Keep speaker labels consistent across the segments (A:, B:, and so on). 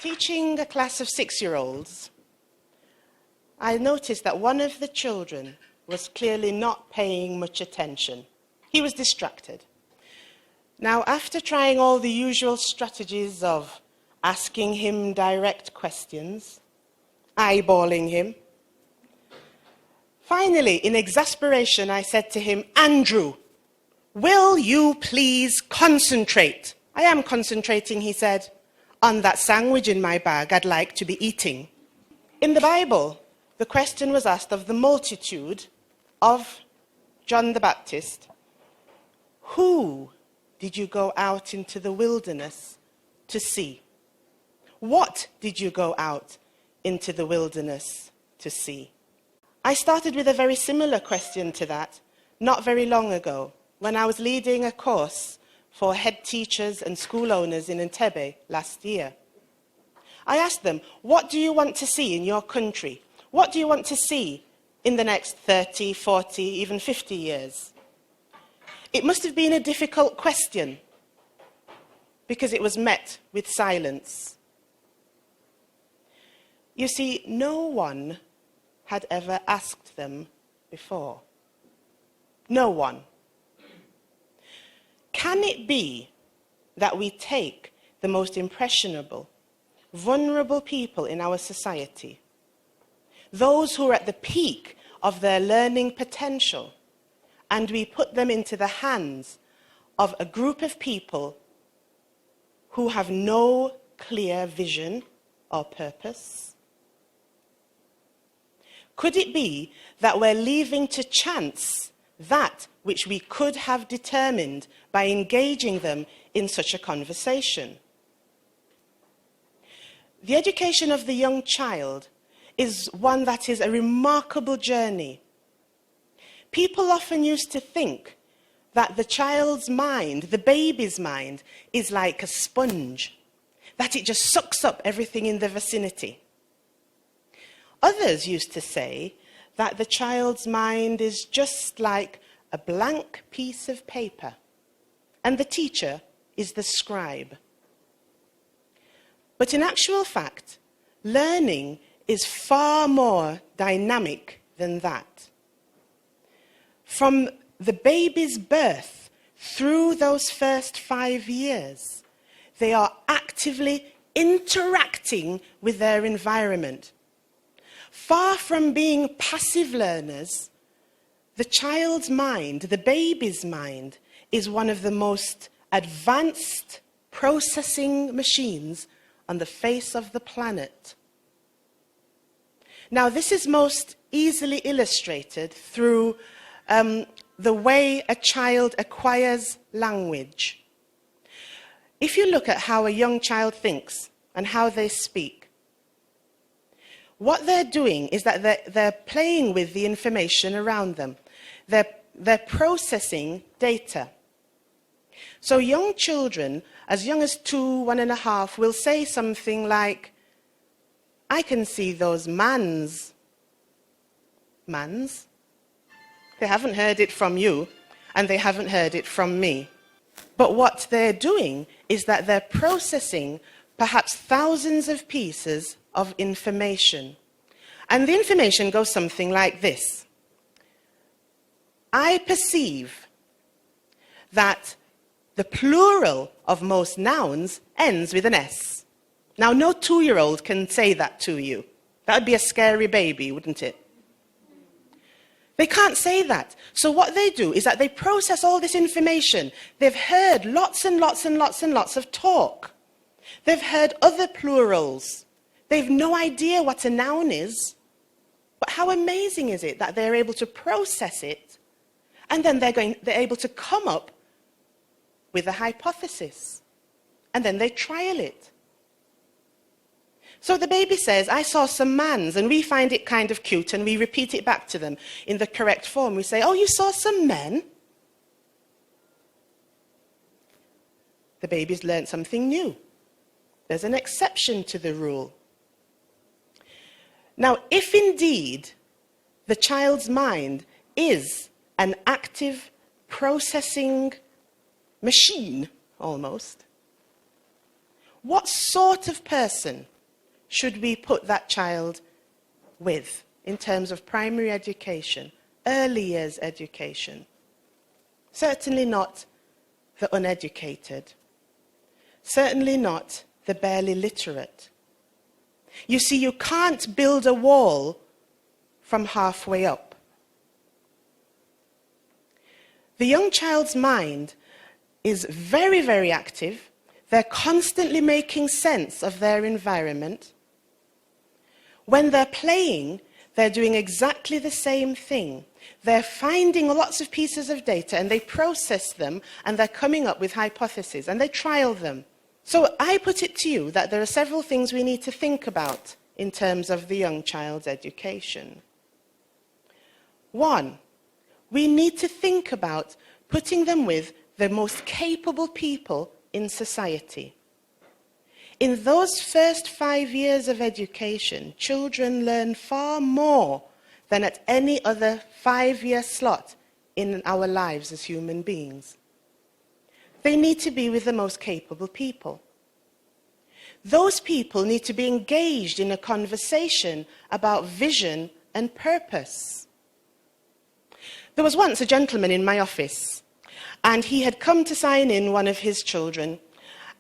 A: Teaching a class of 6-year-olds, I noticed that one of the children was clearly not paying much attention. He was distracted. Now, after trying all the usual strategies of asking him direct questions, eyeballing him, finally, in exasperation, I said to him, "Andrew, will you please concentrate?" "I am concentrating," he said, "on that sandwich in my bag I'd like to be eating." In the Bible, the question was asked of the multitude of John the Baptist, "Who did you go out into the wilderness to see? What did you go out into the wilderness to see?" I started with a very similar question to that not very long ago, when I was leading a course for head teachers and school owners in Entebbe last year. I asked them, what do you want to see in your country? What do you want to see in the next 30, 40, even 50 years? It must have been a difficult question because it was met with silence. You see, no one had ever asked them before. No one. Can it be that we take the most impressionable, vulnerable people in our society, those who are at the peak of their learning potential, and we put them into the hands of a group of people who have no clear vision or purpose? Could it be that we're leaving to chance that which we could have determined by engaging them in such a conversation? The education of the young child is one that is a remarkable journey. People often used to think that the child's mind, the baby's mind, is like a sponge, that it just sucks up everything in the vicinity. Others used to say that the child's mind is just like a blank piece of paper, and the teacher is the scribe. But in actual fact, learning is far more dynamic than that. From the baby's birth through those first 5 years, they are actively interacting with their environment. Far from being passive learners, the child's mind, the baby's mind, is one of the most advanced processing machines on the face of the planet. Now, this is most easily illustrated through the way a child acquires language. If you look at how a young child thinks and how they speak, what they're doing is that they're playing with the information around them. They're processing data. So young children, as young as 2, 1.5, will say something like, "I can see those mans." Mans? They haven't heard it from you, and they haven't heard it from me. But what they're doing is that they're processing perhaps thousands of pieces of information. And the information goes something like this. I perceive that the plural of most nouns ends with an S. Now, no 2-year-old can say that to you. That would be a scary baby, wouldn't it? They can't say that. So what they do is that they process all this information. They've heard lots and lots and lots and lots of talk. They've heard other plurals. They've no idea what a noun is. But how amazing is it that they're able to process it, and then they're able to come up with a hypothesis, and then they trial it. So the baby says, "I saw some mans," and we find it kind of cute, and we repeat it back to them in the correct form. We say, "Oh, you saw some men?" The baby's learned something new. There's an exception to the rule. Now, if indeed the child's mind is an active processing machine, almost, what sort of person should we put that child with in terms of primary education, early years education? Certainly not the uneducated. Certainly not the barely literate. You see, you can't build a wall from halfway up. The young child's mind is very, very active. They're constantly making sense of their environment. When they're playing, they're doing exactly the same thing. They're finding lots of pieces of data and they process them and they're coming up with hypotheses and they trial them. So I put it to you that there are several things we need to think about in terms of the young child's education. One, we need to think about putting them with the most capable people in society. In those first 5 years of education, children learn far more than at any other 5-year slot in our lives as human beings. They need to be with the most capable people. Those people need to be engaged in a conversation about vision and purpose. There was once a gentleman in my office, and he had come to sign in one of his children,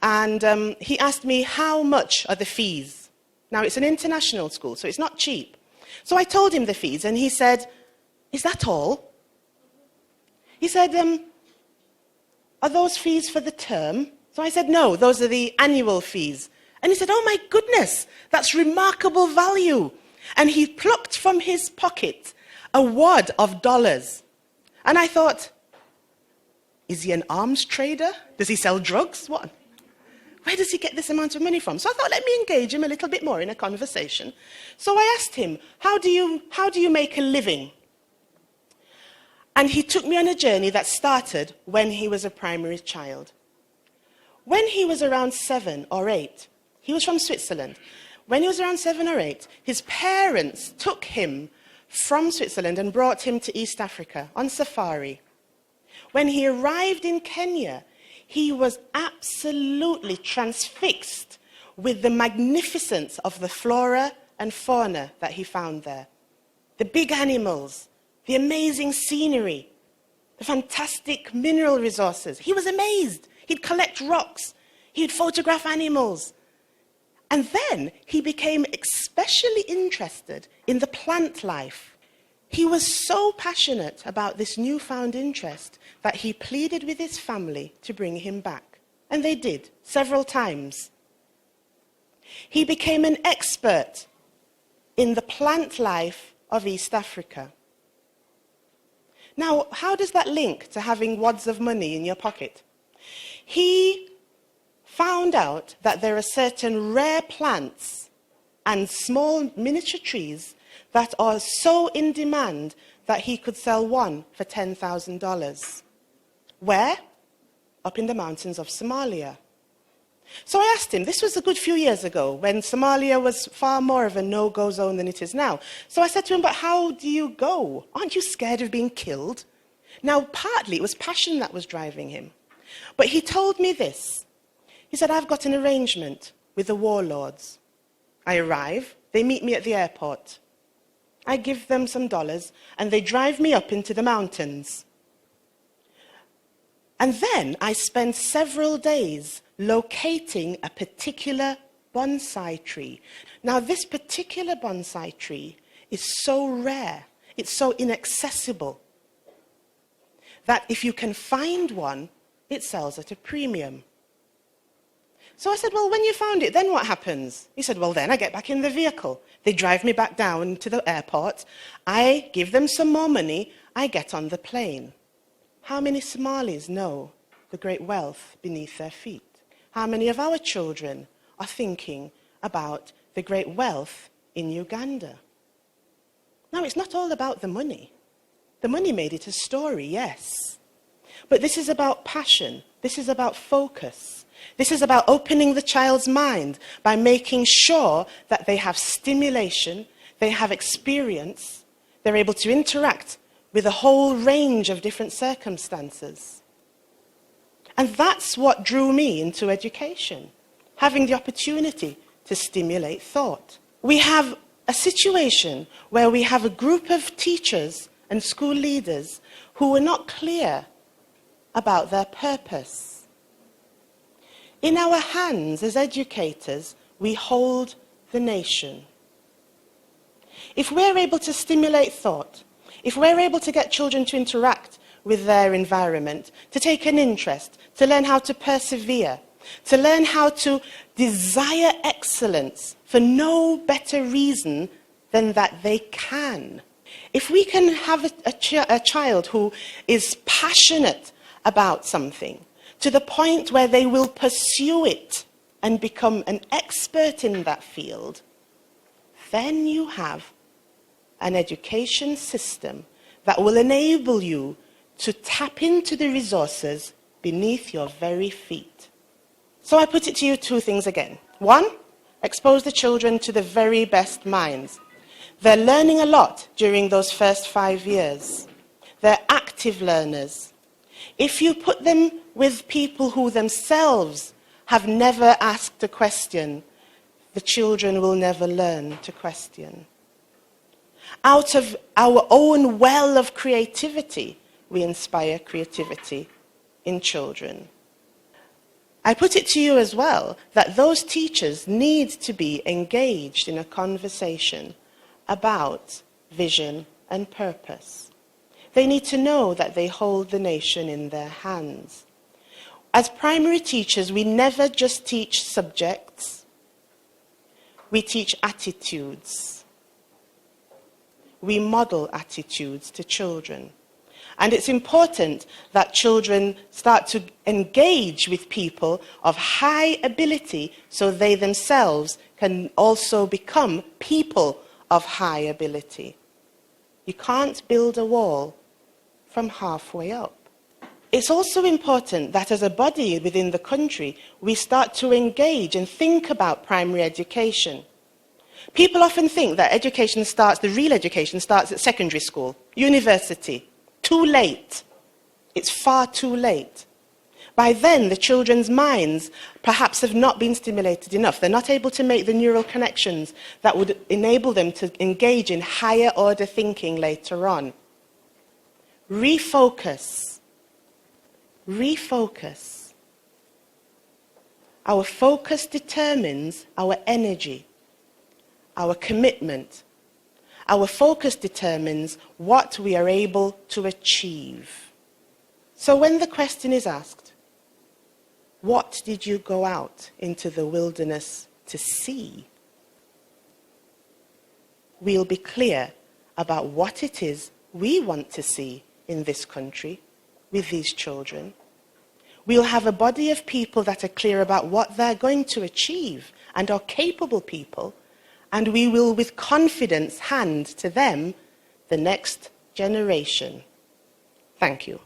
A: and he asked me, how much are the fees? Now, it's an international school, so it's not cheap. So I told him the fees, and he said, is that all? He said, are those fees for the term? So I said, no, those are the annual fees. And he said, oh my goodness, that's remarkable value. And he plucked from his pocket a wad of dollars. And I thought, is he an arms trader? Does he sell drugs? What? Where does he get this amount of money from? So I thought, let me engage him a little bit more in a conversation. So I asked him, how do you make a living? And he took me on a journey that started when he was a primary child. When he was around 7 or 8, he was from Switzerland. When he was around 7 or 8, his parents took him from Switzerland and brought him to East Africa on safari. When he arrived in Kenya, he was absolutely transfixed with the magnificence of the flora and fauna that he found there. The big animals, the amazing scenery, the fantastic mineral resources. He was amazed. He'd collect rocks. He'd photograph animals. And then he became especially interested in the plant life. He was so passionate about this newfound interest that he pleaded with his family to bring him back. And they did, several times. He became an expert in the plant life of East Africa. Now, how does that link to having wads of money in your pocket? He found out that there are certain rare plants and small miniature trees that are so in demand that he could sell one for $10,000. Where? Up in the mountains of Somalia. So I asked him, this was a good few years ago, when Somalia was far more of a no-go zone than it is now. So I said to him, but how do you go? Aren't you scared of being killed? Now, partly it was passion that was driving him. But he told me this. He said, I've got an arrangement with the warlords. I arrive, they meet me at the airport. I give them some dollars, and they drive me up into the mountains. And then I spend several days locating a particular bonsai tree. Now, this particular bonsai tree is so rare, it's so inaccessible, that if you can find one, it sells at a premium. So I said, well, when you found it, then what happens? He said, well, then I get back in the vehicle. They drive me back down to the airport. I give them some more money. I get on the plane. How many Somalis know the great wealth beneath their feet? How many of our children are thinking about the great wealth in Uganda? Now, it's not all about the money. The money made it a story, yes. But this is about passion. This is about focus. This is about opening the child's mind by making sure that they have stimulation, they have experience, they're able to interact with a whole range of different circumstances. And that's what drew me into education, having the opportunity to stimulate thought. We have a situation where we have a group of teachers and school leaders who were not clear about their purpose. In our hands as educators, we hold the nation. If we're able to stimulate thought, if we're able to get children to interact with their environment, to take an interest, to learn how to persevere, to learn how to desire excellence for no better reason than that they can. If we can have a child who is passionate about something to the point where they will pursue it and become an expert in that field, then you have an education system that will enable you to tap into the resources beneath your very feet. So I put it to you two things again. One, expose the children to the very best minds. They're learning a lot during those first 5 years. They're active learners. If you put them with people who themselves have never asked a question, the children will never learn to question. Out of our own well of creativity, we inspire creativity in children. I put it to you as well that those teachers need to be engaged in a conversation about vision and purpose. They need to know that they hold the nation in their hands. As primary teachers, we never just teach subjects. We teach attitudes. We model attitudes to children. And it's important that children start to engage with people of high ability so they themselves can also become people of high ability. You can't build a wall from halfway up. It's also important that as a body within the country, we start to engage and think about primary education. People often think that education starts, the real education starts at secondary school, university. Too late. It's far too late. By then, the children's minds perhaps have not been stimulated enough. They're not able to make the neural connections that would enable them to engage in higher order thinking later on. Refocus. Refocus. Our focus determines our energy, our commitment. Our focus determines what we are able to achieve. So when the question is asked, what did you go out into the wilderness to see? We'll be clear about what it is we want to see in this country with these children. We'll have a body of people that are clear about what they're going to achieve and are capable people. And we will, with confidence, hand to them the next generation. Thank you.